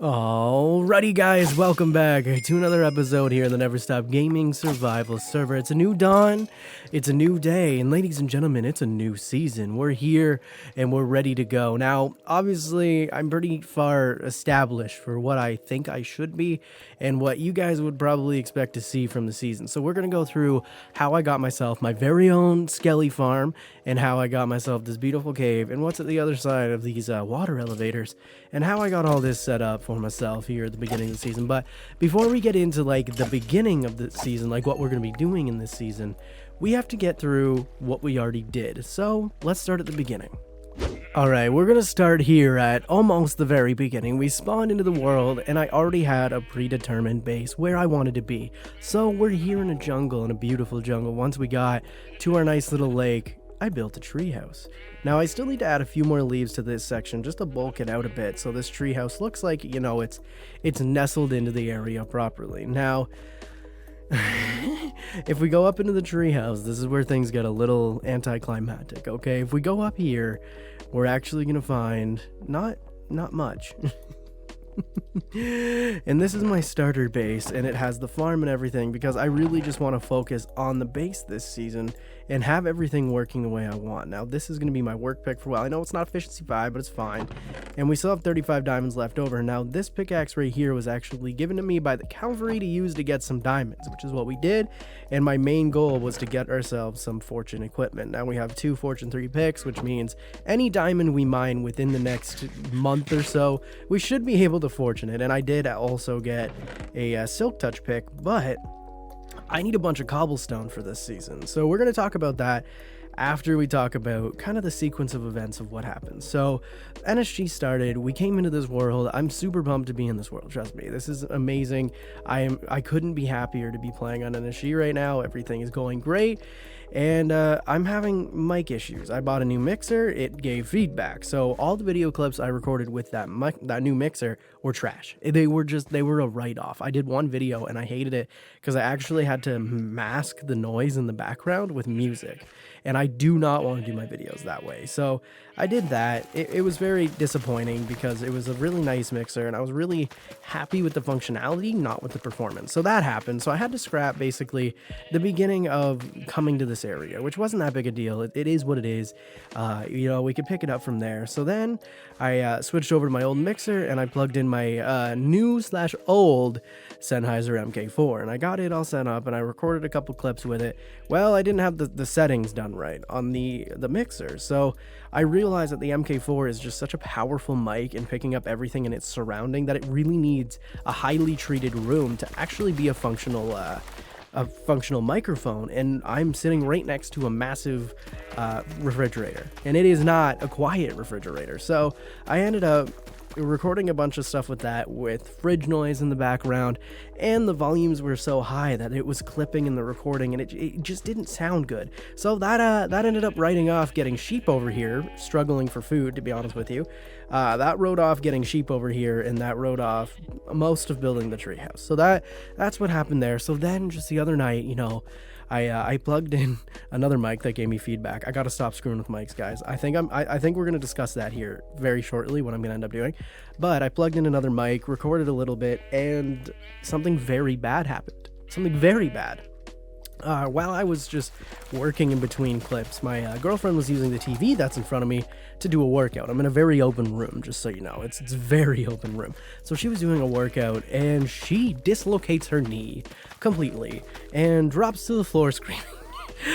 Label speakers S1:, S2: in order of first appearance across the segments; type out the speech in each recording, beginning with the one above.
S1: Alrighty guys, welcome back to another episode here in the Never Stop Gaming Survival Server. It's a new dawn, it's a new day, and ladies and gentlemen, it's a new season. We're here and we're ready to go. Now, obviously, I'm pretty far established for what I think I should be and what you guys would probably expect to see from the season. So we're going to go through how I got myself my very own Skelly farm and how I got myself this beautiful cave and what's at the other side of these water elevators and how I got all this set up for myself here at the beginning of the season. But before we get into like the beginning of the season, like what we're going to be doing in this season, we have to get through what we already did. So let's start at the beginning. Alright, we're going to start here at almost the very beginning. We spawned into the world and I already had a predetermined base where I wanted to be. So we're here in a jungle, in a beautiful jungle. Once we got to our nice little lake, I built a treehouse. Now I still need to add a few more leaves to this section just to bulk it out a bit so this treehouse looks like, you know, it's nestled into the area properly. Now, if we go up into the treehouse, this is where things get a little anticlimactic, okay? If we go up here, we're actually gonna find not much. And this is my starter base, and it has the farm and everything because I really just want to focus on the base this season and have everything working the way I want. Now this is going to be my work pick for a while. I know it's not efficiency 5, but it's fine, and we still have 35 diamonds left over. Now this pickaxe right here was actually given to me by the cavalry to use to get some diamonds, which is what we did, and my main goal was to get ourselves some fortune equipment. Now we have 2 fortune 3 picks, which means any diamond we mine within the next month or so, we should be able to fortune it. And I did also get a silk touch pick, but I need a bunch of cobblestone for this season, so we're going to talk about that after we talk about kind of the sequence of events of what happened. So NSG started, we came into this world. I'm super pumped to be in this world, trust me. This is amazing. I couldn't be happier to be playing on NSG right now. Everything is going great. And I'm having mic issues. I bought a new mixer, it gave feedback. So all the video clips I recorded with that new mixer were trash. They were a write-off. I did one video and I hated it because I actually had to mask the noise in the background with music. And I do not want to do my videos that way. So I did that. It was very disappointing because it was a really nice mixer and I was really happy with the functionality, not with the performance. So that happened. So I had to scrap basically the beginning of coming to this area, which wasn't that big a deal. It is what it is. You know, we could pick it up from there. So then I switched over to my old mixer and I plugged in my new/old Sennheiser MK4 and I got it all set up and I recorded a couple clips with it. Well, I didn't have the settings done right on the mixer. So I realized that the MK4 is just such a powerful mic in picking up everything in its surrounding that it really needs a highly treated room to actually be a functional microphone. And I'm sitting right next to a massive refrigerator, and it is not a quiet refrigerator. So I ended up recording a bunch of stuff with that, with fridge noise in the background, and the volumes were so high that it was clipping in the recording, and it just didn't sound good. So that ended up writing off getting sheep over here, struggling for food, to be honest with you. That wrote off getting sheep over here, and that wrote off most of building the treehouse. So that's what happened there. So then just the other night, you know, I plugged in another mic that gave me feedback. I gotta stop screwing with mics, guys. I think we're gonna discuss that here very shortly, what I'm gonna end up doing. But I plugged in another mic, recorded a little bit, and something very bad happened. Something very bad. While I was just working in between clips, my girlfriend was using the TV that's in front of me to do a workout. I'm in a very open room, just so you know. It's a very open room. So she was doing a workout, and she dislocates her knee completely and drops to the floor screaming.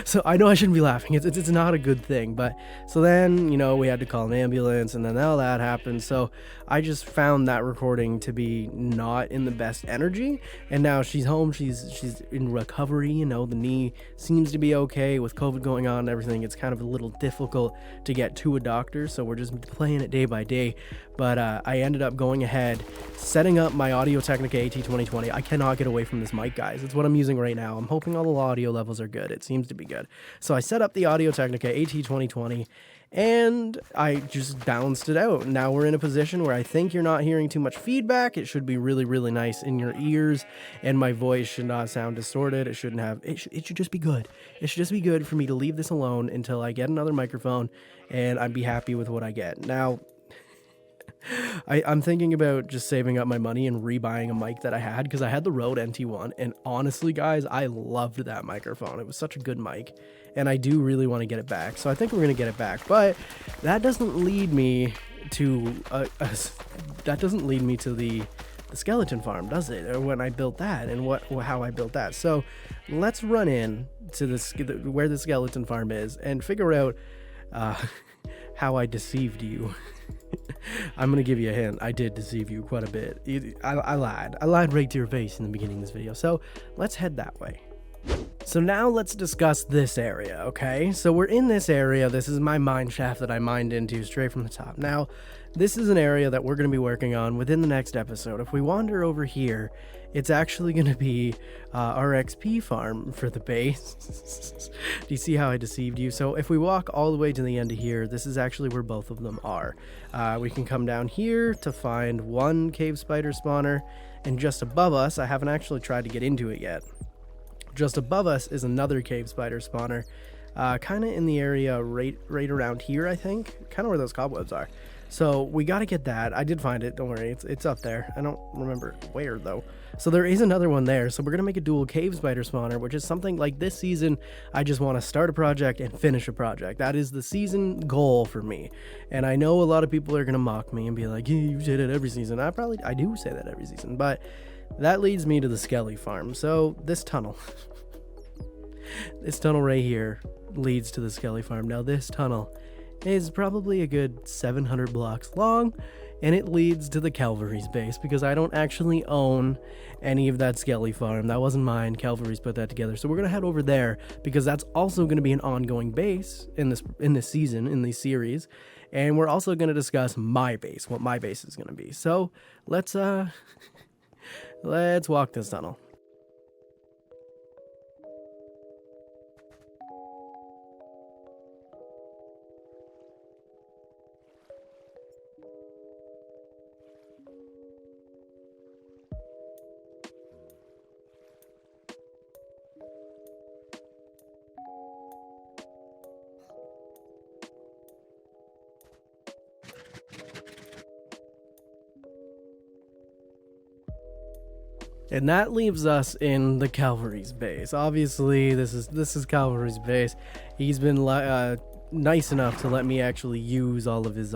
S1: So I know I shouldn't be laughing. It's not a good thing. But so then, you know, we had to call an ambulance, and then all that happened. So I just found that recording to be not in the best energy. And now she's home. She's in recovery. You know, the knee seems to be okay with COVID going on and everything. It's kind of a little difficult to get to a doctor. So we're just playing it day by day. But I ended up going ahead, setting up my Audio-Technica AT2020. I cannot get away from this mic, guys. It's what I'm using right now. I'm hoping all the audio levels are good. It seems to be good. So I set up the Audio-Technica AT2020, and I just balanced it out. Now we're in a position where I think you're not hearing too much feedback. It should be really, really nice in your ears, and my voice should not sound distorted. It shouldn't have, it should just be good. It should just be good for me to leave this alone until I get another microphone, and I'd be happy with what I get. Now, I'm thinking about just saving up my money and rebuying a mic that I had, because I had the Rode NT1, and honestly, guys, I loved that microphone. It was such a good mic, and I do really want to get it back. So I think we're gonna get it back, but that doesn't lead me to the skeleton farm, does it? Or when I built that, and how I built that. So let's run in to where the skeleton farm is and figure out how I deceived you. I'm gonna give you a hint. I did deceive you quite a bit. I lied. I lied right to your face in the beginning of this video. So let's head that way. So now let's discuss this area, okay? So we're in this area. This is my mine shaft that I mined into straight from the top. Now, this is an area that we're going to be working on within the next episode. If we wander over here, it's actually going to be our XP farm for the base. Do you see how I deceived you? So if we walk all the way to the end of here, this is actually where both of them are. We can come down here to find one cave spider spawner, and just above us, I haven't actually tried to get into it yet. Just above us is another cave spider spawner, kind of in the area right around here, I think, kind of where those cobwebs are. So we got to get that. I did find it, don't worry, it's up there. I don't remember where though. So there is another one there. So we're gonna make a dual cave spider spawner, which is something like this season. I just want to start a project and finish a project. That is the season goal for me. And I know a lot of people are gonna mock me and be like, yeah, you say that every season. I do say that every season, but that leads me to the Skelly farm. So this tunnel, this tunnel right here leads to the Skelly farm. Now this tunnel is probably a good 700 blocks long, and it leads to the Calvary's base, because I don't actually own any of that Skelly farm. That wasn't mine. Calvary's put that together. So we're gonna head over there, because that's also gonna be an ongoing base in this season, in this series. And we're also gonna discuss my base, what my base is gonna be. So let's let's walk this tunnel. And that leaves us in the Calvary's base. Obviously, this is Calvary's base. He's been nice enough to let me actually use all of his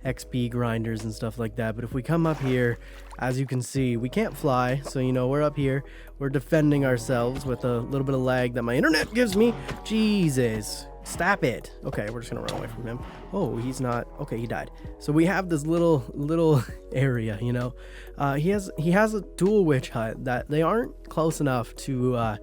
S1: XP grinders and stuff like that. But if we come up here, as you can see, we can't fly. So, you know, we're up here. We're defending ourselves with a little bit of lag that my internet gives me. Jesus. Stop it. Okay, we're just gonna run away from him. Oh, he's not. Okay, he died. So we have this little area, you know. He has a dual witch hut that they aren't close enough to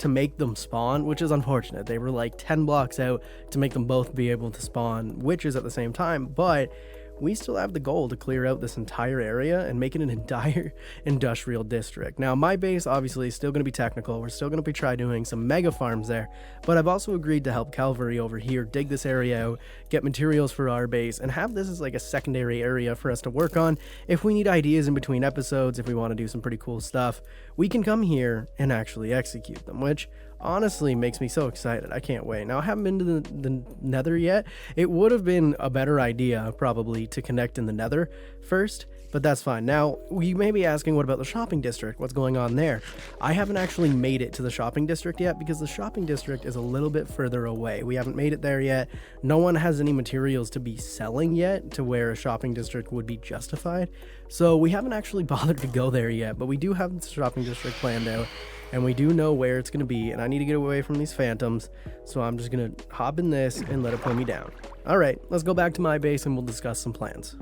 S1: make them spawn, which is unfortunate. They were like 10 blocks out to make them both be able to spawn witches at the same time, but we still have the goal to clear out this entire area and make it an entire industrial district. Now, my base obviously is still going to be technical. We're still going to be doing some mega farms there, but I've also agreed to help Calvary over here dig this area out, get materials for our base, and have this as like a secondary area for us to work on. If we need ideas in between episodes, if we want to do some pretty cool stuff, we can come here and actually execute them, which honestly makes me so excited. I can't wait. Now, I haven't been to the nether yet. It would have been a better idea probably to connect in the nether first, but that's fine. Now, you may be asking, what about the shopping district? What's going on there? I haven't actually made it to the shopping district yet, because the shopping district is a little bit further away. We haven't made it there yet. No one has any materials to be selling yet to where a shopping district would be justified. So we haven't actually bothered to go there yet, but we do have the shopping district planned out. And we do know where it's going to be, and I need to get away from these phantoms, so I'm just going to hop in this and let it pull me down. Alright, let's go back to my base and we'll discuss some plans.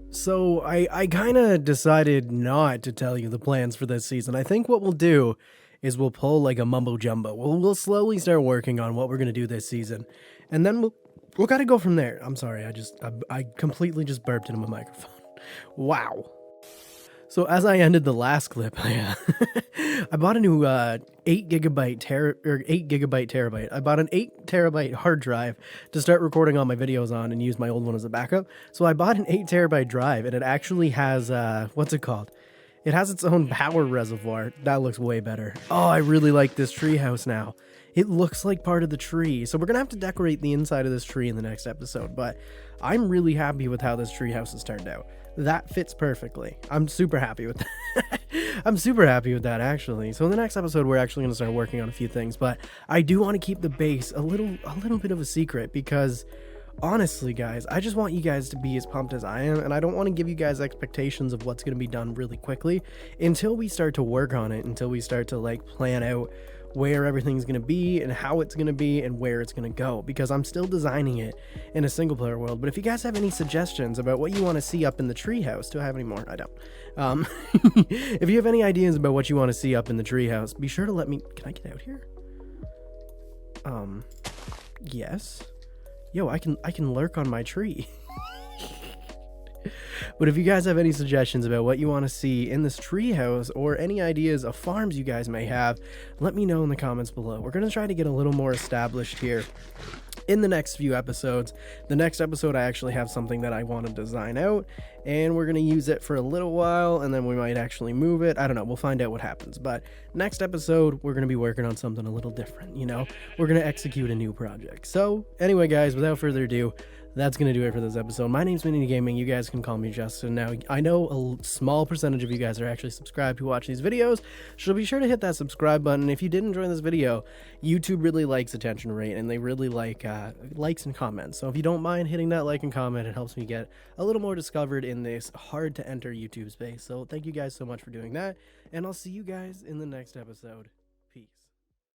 S1: So, I kind of decided not to tell you the plans for this season. I think what we'll do is we'll pull like a mumbo jumbo. We'll slowly start working on what we're going to do this season, and then we'll kind of go from there. I'm sorry, I completely just burped into my microphone. Wow. So as I ended the last clip, I bought a new 8 gigabyte terabyte. I bought an 8 terabyte hard drive to start recording all my videos on and use my old one as a backup. So I bought an 8 terabyte drive, and it actually has what's it called? It has its own power reservoir. That looks way better. Oh, I really like this treehouse now. It looks like part of the tree. So we're going to have to decorate the inside of this tree in the next episode, but I'm really happy with how this tree house has turned out. That fits perfectly. I'm super happy with that. I'm super happy with that, actually. So in the next episode, we're actually going to start working on a few things, but I do want to keep the base a little bit of a secret, because honestly, guys, I just want you guys to be as pumped as I am, and I don't want to give you guys expectations of what's going to be done really quickly until we start to work on it, until we start to like plan out where everything's going to be and how it's going to be and where it's going to go, because I'm still designing it in a single player world. But if you guys have any suggestions about what you want to see up in the treehouse, do I have any more? I don't. If you have any ideas about what you want to see up in the treehouse, be sure to let me. Can I get out here? Yes. Yo, I can lurk on my tree. But if you guys have any suggestions about what you want to see in this treehouse, or any ideas of farms you guys may have, let me know in the comments below. We're going to try to get a little more established here in the next few episodes. The next episode, I actually have something that I want to design out, and we're going to use it for a little while, and then we might actually move it. I don't know. We'll find out what happens. But next episode, we're going to be working on something a little different, you know? We're going to execute a new project. So anyway, guys, without further ado, that's going to do it for this episode. My name's Mini Gaming. You guys can call me Justin. Now, I know a small percentage of you guys are actually subscribed who watch these videos, so be sure to hit that subscribe button. If you did enjoy this video, YouTube really likes attention rate, and they really like likes and comments. So if you don't mind hitting that like and comment, it helps me get a little more discovered in this hard to enter YouTube space. So thank you guys so much for doing that, and I'll see you guys in the next episode.